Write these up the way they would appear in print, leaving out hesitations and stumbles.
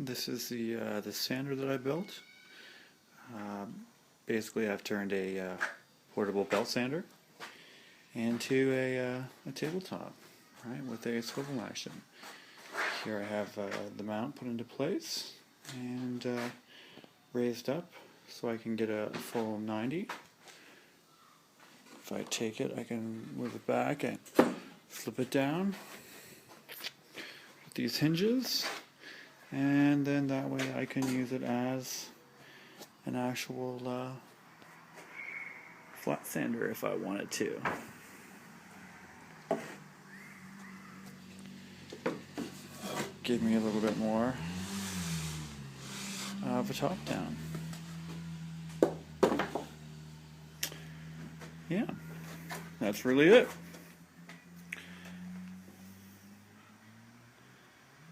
This is the sander that I built. Basically, I've turned a portable belt sander into a tabletop, right, with a swivel action. Here I have the mount put into place and raised up so I can get a full 90. If I take it, I can move it back and flip it down with these hinges, and then that way I can use it as an actual flat sander if I wanted to. Give me a little bit more of a top down. Yeah, that's really it.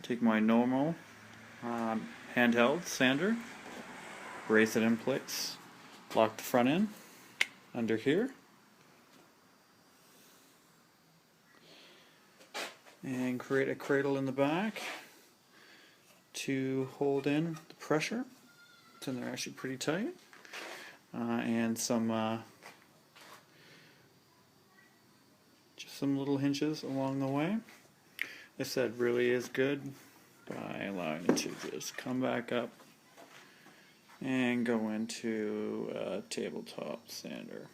Take my normal handheld sander, brace it in place, lock the front end under here, and create a cradle in the back to hold in the pressure. So they're actually pretty tight, and just some little hinges along the way. This said really is good by allowing it to just come back up and go into a tabletop sander.